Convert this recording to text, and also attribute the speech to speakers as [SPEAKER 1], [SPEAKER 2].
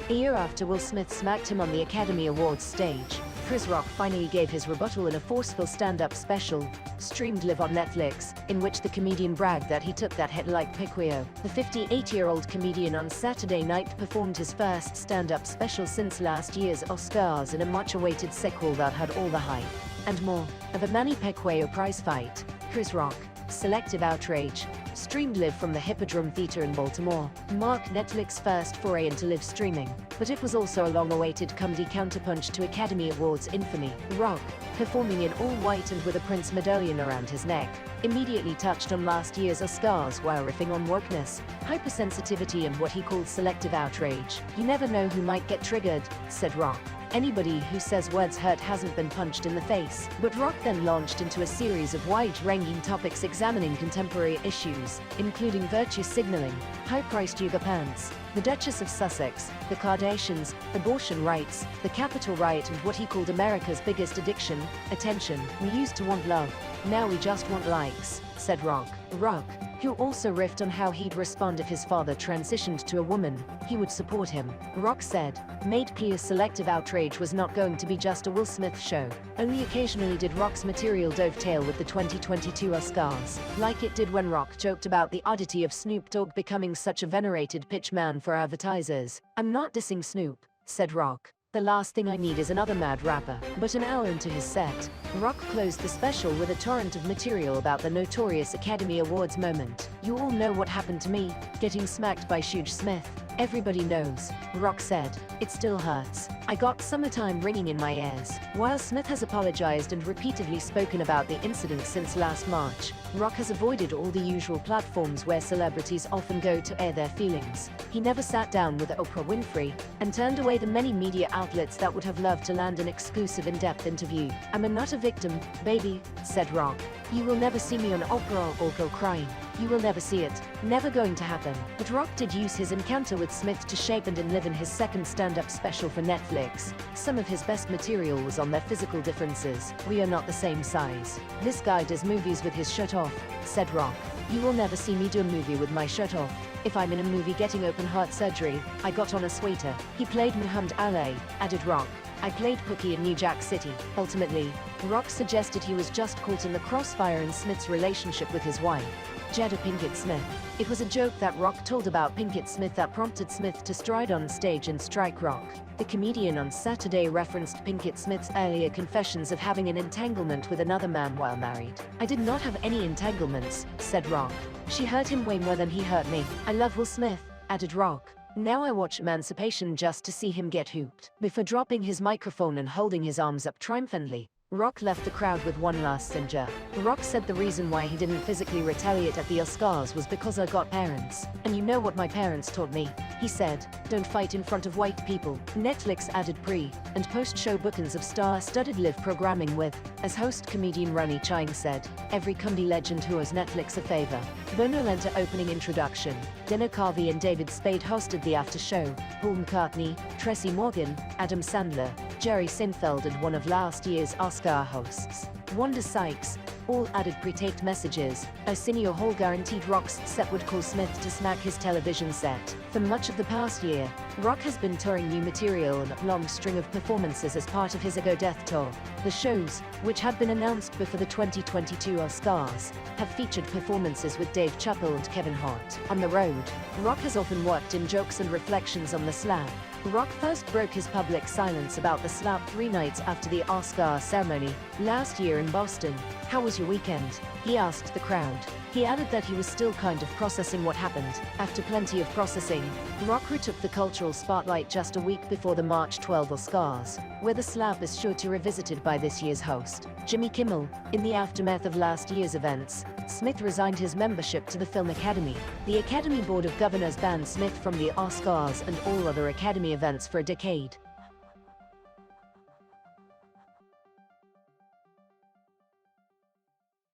[SPEAKER 1] A year after Will Smith smacked him on the Academy Awards stage, Chris Rock finally gave his rebuttal in a forceful stand-up special, streamed live on Netflix, in which the comedian bragged that he took that hit like Pacquiao. The 58-year-old comedian on Saturday night performed his first stand-up special since last year's Oscars in a much-awaited sequel that had all the hype and more of a Manny Pacquiao prize fight. Chris Rock, Selective Outrage, streamed live from the Hippodrome Theater in Baltimore, marked Netflix's first foray into live streaming, but it was also a long-awaited comedy counterpunch to Academy Awards infamy. Rock, performing in all white and with a Prince medallion around his neck, immediately touched on last year's Oscars while riffing on wokeness, hypersensitivity and what he called selective outrage. "You never know who might get triggered," said Rock. "Anybody who says words hurt hasn't been punched in the face." But Rock then launched into a series of wide-ranging topics examining contemporary issues, including virtue signaling, high-priced yoga pants, the Duchess of Sussex, the Kardashians, abortion rights, the Capitol riot and what he called America's biggest addiction, attention. "We used to want love, now we just want likes," said Rock. Rock, who also riffed on how he'd respond if his father transitioned to a woman, he would support him. Rock said, made clear selective outrage was not going to be just a Will Smith show. Only occasionally did Rock's material dovetail with the 2022 Oscars, like it did when Rock joked about the oddity of Snoop Dogg becoming such a venerated pitchman for advertisers. "I'm not dissing Snoop," said Rock. "The last thing I need is another mad rapper." But an hour into his set, Rock closed the special with a torrent of material about the notorious Academy Awards moment. "You all know what happened to me, getting smacked by Shuge Smith. Everybody knows," Rock said. "It still hurts. I got summertime ringing in my ears." While Smith has apologized and repeatedly spoken about the incident since last March, Rock has avoided all the usual platforms where celebrities often go to air their feelings. He never sat down with Oprah Winfrey and turned away the many media outlets that would have loved to land an exclusive in-depth interview. "I'm not a victim, baby," said Rock. "You will never see me on Oprah or go crying. You will never see it. Never going to happen." But Rock did use his encounter with Smith to shape and live in his second stand-up special for Netflix. Some of his best material was on their physical differences. "We are not the same size. This guy does movies with his shirt off," said Rock. "You will never see me do a movie with my shirt off. If I'm in a movie getting open heart surgery, I got on a sweater." He played Muhammad Ali, added Rock. "I played Pookie in New Jack City." Ultimately, Rock suggested he was just caught in the crossfire in Smith's relationship with his wife, Jada Pinkett Smith. It was a joke that Rock told about Pinkett Smith that prompted Smith to stride on stage and strike Rock. The comedian on Saturday referenced Pinkett Smith's earlier confessions of having an entanglement with another man while married. "I did not have any entanglements," said Rock. "She hurt him way more than he hurt me. I love Will Smith," added Rock. "Now I watch Emancipation just to see him get hooped." Before dropping his microphone and holding his arms up triumphantly, Rock left the crowd with one last singe. Rock said the reason why he didn't physically retaliate at the Oscars was because I got parents. "And you know what my parents taught me," he said. "Don't fight in front of white people." Netflix added pre- and post-show bookings of star-studded live programming with, as host comedian Ronnie Chang said, "every comedy legend who owes Netflix a favor." Bono lent an opening introduction. Dana Carvey and David Spade hosted the after-show. Paul McCartney, Tracy Morgan, Adam Sandler, Jerry Seinfeld and one of last year's Oscar hosts, Wanda Sykes, all added pre-taped messages. Arsenio Hall guaranteed Rock's set would call Smith to smack his television set. For much of the past year, Rock has been touring new material and a long string of performances as part of his Ego Death Tour. The shows, which had been announced before the 2022 Oscars, have featured performances with Dave Chappelle and Kevin Hart. On the road, Rock has often worked in jokes and reflections on the slap. Rock first broke his public silence about the slap 3 nights after the Oscar ceremony last year in Boston. "How was your weekend?" he asked the crowd. He added that he was still kind of processing what happened. After plenty of processing, Rock retook the cultural spotlight just a week before the March 12 Oscars, where the slap is sure to be revisited by this year's host, Jimmy Kimmel. In the aftermath of last year's events, Smith resigned his membership to the Film Academy. The Academy Board of Governors banned Smith from the Oscars and all other Academy events for a decade.